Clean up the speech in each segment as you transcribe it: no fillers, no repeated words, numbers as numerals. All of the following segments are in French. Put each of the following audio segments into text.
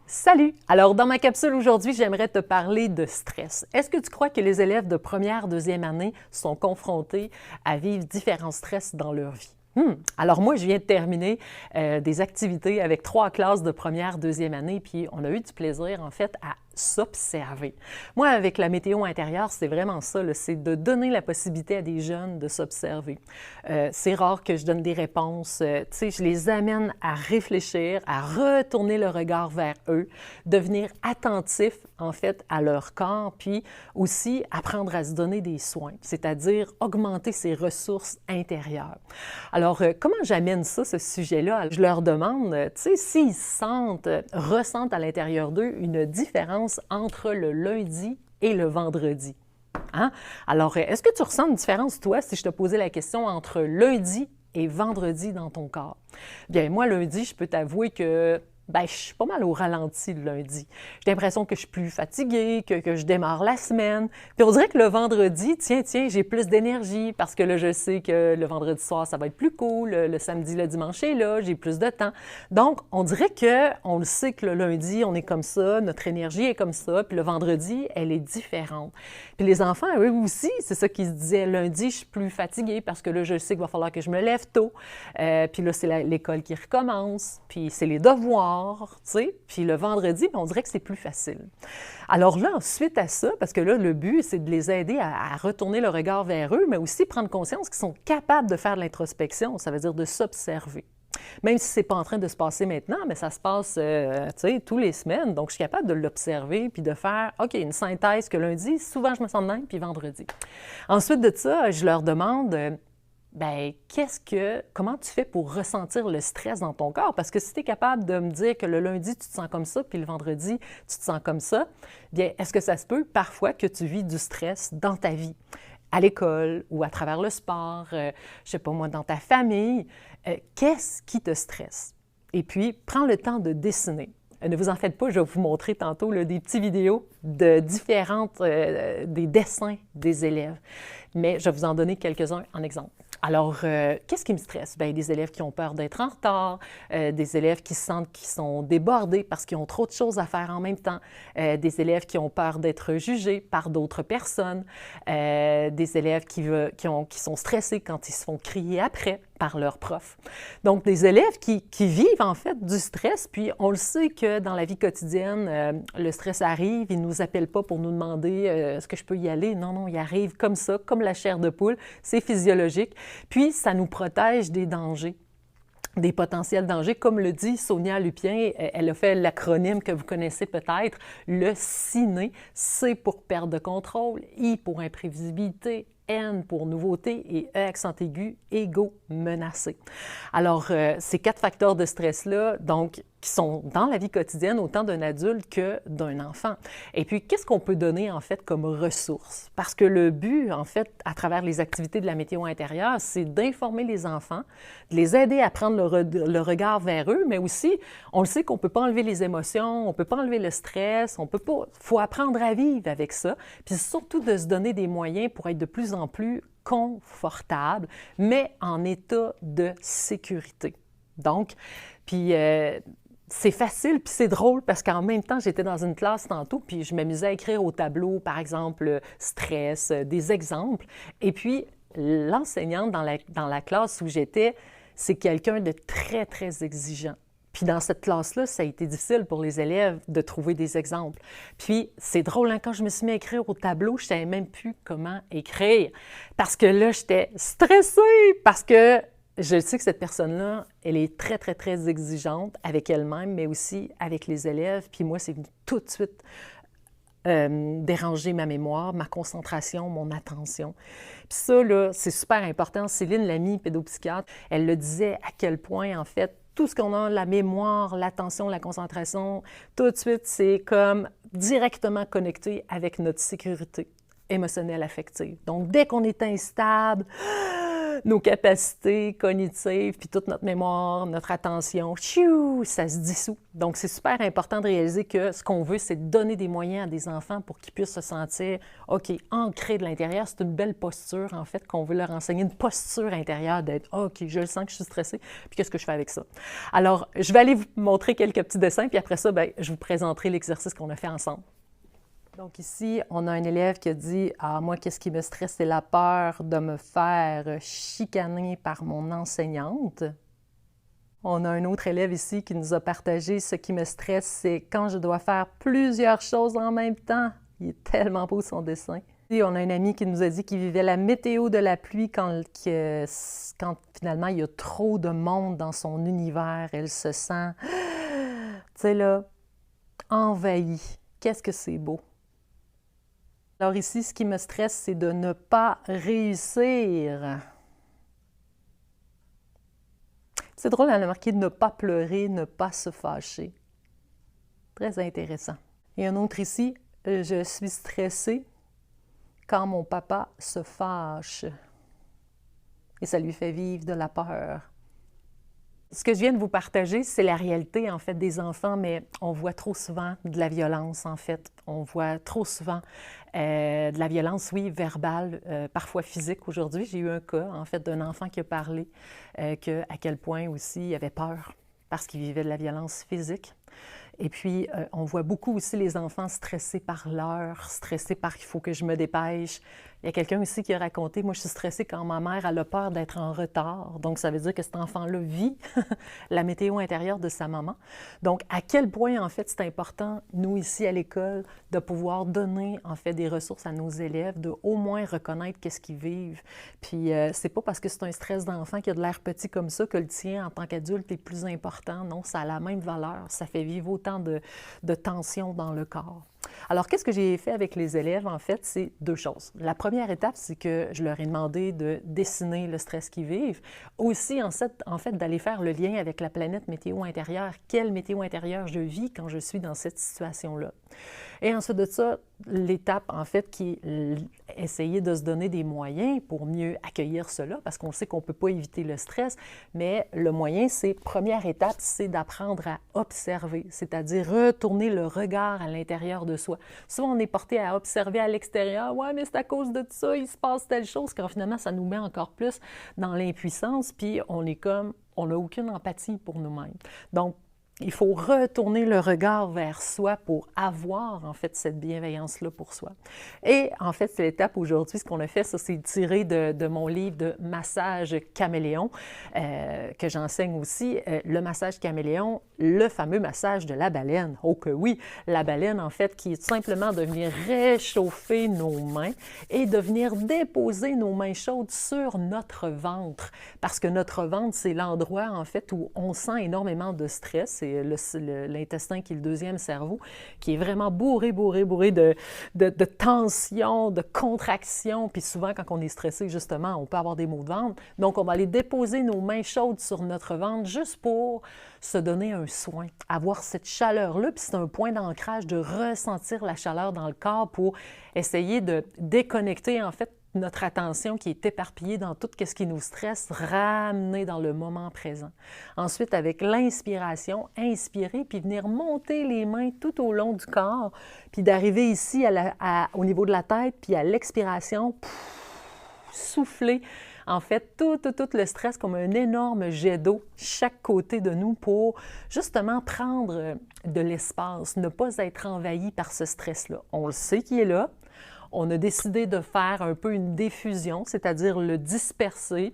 Salut! Alors, dans ma capsule aujourd'hui, j'aimerais te parler de stress. Est-ce que tu crois que les élèves de première, deuxième année sont confrontés à vivre différents stress dans leur vie? Alors moi, je viens de terminer des activités avec 3 classes de première, deuxième année, puis on a eu du plaisir, en fait, à s'observer. Moi, avec la météo intérieure, c'est vraiment ça, c'est de donner la possibilité à des jeunes de s'observer. C'est rare que je donne des réponses, tu sais, je les amène à réfléchir, à retourner le regard vers eux, devenir attentifs, en fait, à leur corps, puis aussi apprendre à se donner des soins, c'est-à-dire augmenter ses ressources intérieures. Alors, comment j'amène ça, ce sujet-là? Je leur demande, tu sais, s'ils ressentent à l'intérieur d'eux une différence entre le lundi et le vendredi. Hein? Alors, est-ce que tu ressens une différence, toi, si je te posais la question entre lundi et vendredi dans ton corps? Bien, moi, lundi, je peux t'avouer que je suis pas mal au ralenti le lundi. J'ai l'impression que je suis plus fatiguée, que je démarre la semaine. Puis on dirait que le vendredi, tiens, j'ai plus d'énergie parce que là, je sais que le vendredi soir, ça va être plus cool. Le samedi, le dimanche est là, j'ai plus de temps. Donc, on dirait qu'on le sait que le lundi, on est comme ça, notre énergie est comme ça, puis le vendredi, elle est différente. Puis les enfants, eux aussi, c'est ça qu'ils se disaient. Lundi, je suis plus fatiguée parce que là, je sais qu'il va falloir que je me lève tôt. Puis là, c'est l'école qui recommence, puis c'est les devoirs. Tu sais, puis le vendredi, on dirait que c'est plus facile. Alors là, suite à ça, parce que là, le but, c'est de les aider à retourner le regard vers eux, mais aussi prendre conscience qu'ils sont capables de faire de l'introspection, ça veut dire de s'observer. Même si ce n'est pas en train de se passer maintenant, mais ça se passe, tu sais, tous les semaines. Donc, je suis capable de l'observer puis de faire, OK, une synthèse que lundi, souvent, je me sens de même, puis vendredi. Ensuite de ça, je leur demande, comment tu fais pour ressentir le stress dans ton corps? Parce que si tu es capable de me dire que le lundi, tu te sens comme ça, puis le vendredi, tu te sens comme ça, bien, est-ce que ça se peut parfois que tu vis du stress dans ta vie? À l'école ou à travers le sport, je ne sais pas moi, dans ta famille, qu'est-ce qui te stresse? Et puis, prends le temps de dessiner. Ne vous en faites pas, je vais vous montrer tantôt là, des petites vidéos de des dessins des élèves. Mais je vais vous en donner quelques-uns en exemple. Alors, qu'est-ce qui me stresse? Bien, des élèves qui ont peur d'être en retard, des élèves qui sentent qu'ils sont débordés parce qu'ils ont trop de choses à faire en même temps, des élèves qui ont peur d'être jugés par d'autres personnes, des élèves qui sont stressés quand ils se font crier après par leurs profs. Donc, des élèves qui vivent en fait du stress, puis on le sait que dans la vie quotidienne, le stress arrive, il ne nous appelle pas pour nous demander est-ce que je peux y aller? Non, non, il arrive comme ça, comme la chair de poule, c'est physiologique. Puis, ça nous protège des dangers, des potentiels dangers. Comme le dit Sonia Lupien, elle a fait l'acronyme que vous connaissez peut-être, le CINE, C pour perte de contrôle, I pour imprévisibilité, N pour nouveauté et E accent aigu, ego, menacé. Alors, ces 4 facteurs de stress-là, donc, qui sont dans la vie quotidienne autant d'un adulte que d'un enfant. Et puis, qu'est-ce qu'on peut donner, en fait, comme ressources? Parce que le but, en fait, à travers les activités de la météo intérieure, c'est d'informer les enfants, de les aider à prendre le regard vers eux, mais aussi, on le sait qu'on ne peut pas enlever les émotions, on ne peut pas enlever le stress, on peut pas... Il faut apprendre à vivre avec ça, puis surtout de se donner des moyens pour être de plus en plus confortable, mais en état de sécurité. Donc, puis c'est facile, puis c'est drôle, parce qu'en même temps, j'étais dans une classe tantôt, puis je m'amusais à écrire au tableau, par exemple, stress, des exemples. Et puis, l'enseignante dans la classe où j'étais, c'est quelqu'un de très, très exigeant. Puis dans cette classe-là, ça a été difficile pour les élèves de trouver des exemples. Puis c'est drôle, hein, quand je me suis mis à écrire au tableau, je ne savais même plus comment écrire. Parce que là, j'étais stressée, parce que je sais que cette personne-là, elle est très, très, très exigeante avec elle-même, mais aussi avec les élèves. Puis moi, c'est venu tout de suite déranger ma mémoire, ma concentration, mon attention. Puis ça, là, c'est super important. Céline Lamy, pédopsychiatre, elle le disait à quel point, en fait, tout ce qu'on a, la mémoire, l'attention, la concentration, tout de suite, c'est comme directement connecté avec notre sécurité émotionnelle, affective. Donc, dès qu'on est instable, nos capacités cognitives, puis toute notre mémoire, notre attention, tchou, ça se dissout. Donc, c'est super important de réaliser que ce qu'on veut, c'est donner des moyens à des enfants pour qu'ils puissent se sentir, OK, ancrés de l'intérieur. C'est une belle posture, en fait, qu'on veut leur enseigner, une posture intérieure d'être, OK, je le sens que je suis stressée, puis qu'est-ce que je fais avec ça? Alors, je vais aller vous montrer quelques petits dessins, puis après ça, bien, je vous présenterai l'exercice qu'on a fait ensemble. Donc ici, on a un élève qui a dit « Ah, moi, qu'est-ce qui me stresse, c'est la peur de me faire chicaner par mon enseignante. » On a un autre élève ici qui nous a partagé « Ce qui me stresse, c'est quand je dois faire plusieurs choses en même temps. » Il est tellement beau son dessin. Et on a un ami qui nous a dit qu'il vivait la météo de la pluie quand finalement il y a trop de monde dans son univers. Elle se sent, tu sais là, envahie. Qu'est-ce que c'est beau! Alors ici, ce qui me stresse, c'est de ne pas réussir. C'est drôle, elle a marqué de ne pas pleurer, ne pas se fâcher. Très intéressant. Et un autre ici, je suis stressée quand mon papa se fâche. Et ça lui fait vivre de la peur. Ce que je viens de vous partager, c'est la réalité, en fait, des enfants, mais on voit trop souvent de la violence, en fait. On voit trop souvent de la violence, oui, verbale, parfois physique. Aujourd'hui, j'ai eu un cas, en fait, d'un enfant qui a parlé à quel point aussi il avait peur parce qu'il vivait de la violence physique. Et puis, on voit beaucoup aussi les enfants stressés par l'heure, stressés par « il faut que je me dépêche ». Il y a quelqu'un aussi qui a raconté « moi, je suis stressée quand ma mère elle a peur d'être en retard ». Donc, ça veut dire que cet enfant-là vit la météo intérieure de sa maman. Donc, à quel point, en fait, c'est important, nous, ici, à l'école, de pouvoir donner, en fait, des ressources à nos élèves, de au moins reconnaître qu'est-ce qu'ils vivent. Puis, c'est pas parce que c'est un stress d'enfant qui a de l'air petit comme ça que le tien, en tant qu'adulte, est plus important. Non, ça a la même valeur. Ça fait vivre autant de tension dans le corps. Alors, qu'est-ce que j'ai fait avec les élèves, en fait? C'est deux choses. La première étape, c'est que je leur ai demandé de dessiner le stress qu'ils vivent. Aussi, en fait, d'aller faire le lien avec la planète météo intérieure. Quelle météo intérieure je vis quand je suis dans cette situation-là? Et ensuite de ça, l'étape, en fait, qui est essayer de se donner des moyens pour mieux accueillir cela, parce qu'on sait qu'on ne peut pas éviter le stress, mais le moyen, c'est, première étape, c'est d'apprendre à observer, c'est-à-dire retourner le regard à l'intérieur de soi. Souvent, on est porté à observer à l'extérieur, « Ouais, mais c'est à cause de ça, il se passe telle chose », quand finalement, ça nous met encore plus dans l'impuissance, puis on est comme, on n'a aucune empathie pour nous-mêmes. Donc, il faut retourner le regard vers soi pour avoir, en fait, cette bienveillance-là pour soi. Et, en fait, c'est l'étape aujourd'hui, ce qu'on a fait, ça, c'est tiré de mon livre de massage caméléon, que j'enseigne aussi. Le massage caméléon, le fameux massage de la baleine. Oh que oui! La baleine, en fait, qui est simplement de venir réchauffer nos mains et de venir déposer nos mains chaudes sur notre ventre. Parce que notre ventre, c'est l'endroit, en fait, où on sent énormément de stress. C'est l'intestin qui est le deuxième cerveau, qui est vraiment bourré de tension, de contraction. Puis souvent, quand on est stressé, justement, on peut avoir des maux de ventre. Donc, on va aller déposer nos mains chaudes sur notre ventre juste pour se donner un soin, avoir cette chaleur-là. Puis c'est un point d'ancrage de ressentir la chaleur dans le corps pour essayer de déconnecter, en fait, notre attention qui est éparpillée dans tout ce qui nous stresse, ramener dans le moment présent. Ensuite, avec l'inspiration, inspirer, puis venir monter les mains tout au long du corps, puis d'arriver ici au niveau de la tête, puis à l'expiration, souffler, en fait, tout le stress comme un énorme jet d'eau, chaque côté de nous, pour justement prendre de l'espace, ne pas être envahi par ce stress-là. On le sait qu'il est là. On a décidé de faire un peu une diffusion, c'est-à-dire le disperser,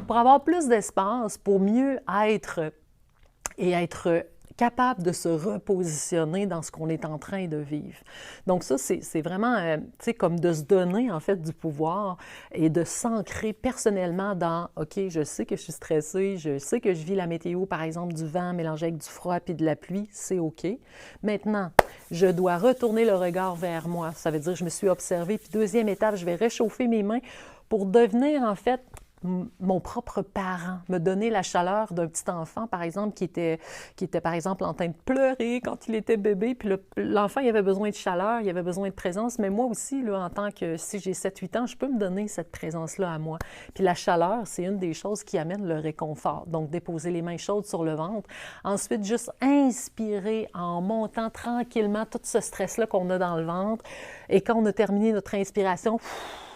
pour avoir plus d'espace, pour mieux être capable de se repositionner dans ce qu'on est en train de vivre. Donc ça, c'est vraiment, tu sais, comme de se donner, en fait, du pouvoir et de s'ancrer personnellement dans « OK, je sais que je suis stressée, je sais que je vis la météo, par exemple, du vent mélangé avec du froid puis de la pluie, c'est OK. Maintenant, je dois retourner le regard vers moi. Ça veut dire que je me suis observée. Puis deuxième étape, je vais réchauffer mes mains pour devenir, en fait, mon propre parent, me donner la chaleur d'un petit enfant, par exemple, qui était par exemple, en train de pleurer quand il était bébé, puis l'enfant, il avait besoin de chaleur, il avait besoin de présence, mais moi aussi, là, en tant que, si j'ai 7-8 ans, je peux me donner cette présence-là à moi. Puis la chaleur, c'est une des choses qui amène le réconfort. Donc, déposer les mains chaudes sur le ventre. Ensuite, juste inspirer en montant tranquillement tout ce stress-là qu'on a dans le ventre. Et quand on a terminé notre inspiration,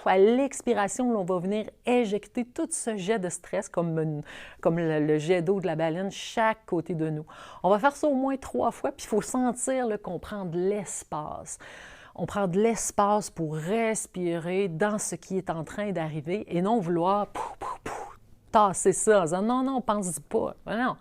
à l'expiration, on va venir éjecter tout ce jet de stress comme le jet d'eau de la baleine chaque côté de nous. On va faire ça au moins 3 fois, puis il faut sentir qu'on prend de l'espace. On prend de l'espace pour respirer dans ce qui est en train d'arriver et non vouloir tasser ça en disant non, pense pas. Non.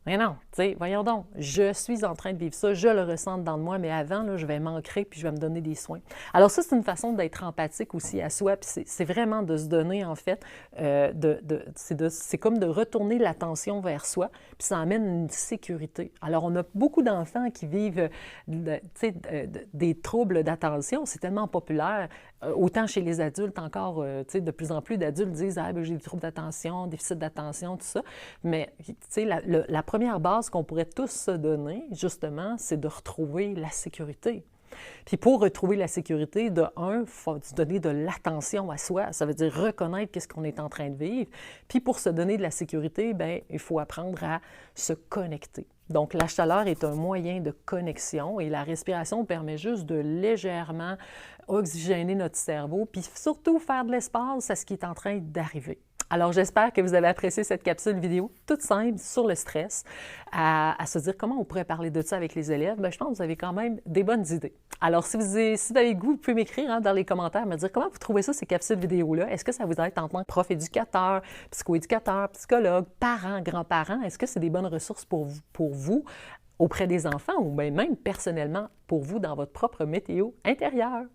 Mais non, tu sais, voyons donc, je suis en train de vivre ça, je le ressens dans moi, mais avant, là, je vais m'ancrer puis je vais me donner des soins. Alors ça, c'est une façon d'être empathique aussi à soi, puis c'est vraiment de se donner, en fait, c'est comme de retourner l'attention vers soi, puis ça amène une sécurité. Alors, on a beaucoup d'enfants qui vivent des troubles d'attention, c'est tellement populaire, autant chez les adultes encore, de plus en plus d'adultes disent « Ah, ben, j'ai des troubles d'attention, déficit d'attention, tout ça », mais tu sais, la première base qu'on pourrait tous se donner, justement, c'est de retrouver la sécurité. Puis pour retrouver la sécurité, de un, il faut se donner de l'attention à soi. Ça veut dire reconnaître qu'est-ce qu'on est en train de vivre. Puis pour se donner de la sécurité, bien, il faut apprendre à se connecter. Donc la chaleur est un moyen de connexion et la respiration permet juste de légèrement oxygéner notre cerveau, puis surtout faire de l'espace à ce qui est en train d'arriver. Alors, j'espère que vous avez apprécié cette capsule vidéo toute simple sur le stress, à se dire comment on pourrait parler de ça avec les élèves. Bien, je pense que vous avez quand même des bonnes idées. Alors, si vous avez le goût, vous pouvez m'écrire dans les commentaires, me dire comment vous trouvez ça, ces capsules vidéo-là. Est-ce que ça vous aide en tant que prof éducateur, psychoéducateur, psychologue, parent, grands-parents? Est-ce que c'est des bonnes ressources pour vous auprès des enfants ou bien même personnellement pour vous dans votre propre météo intérieure?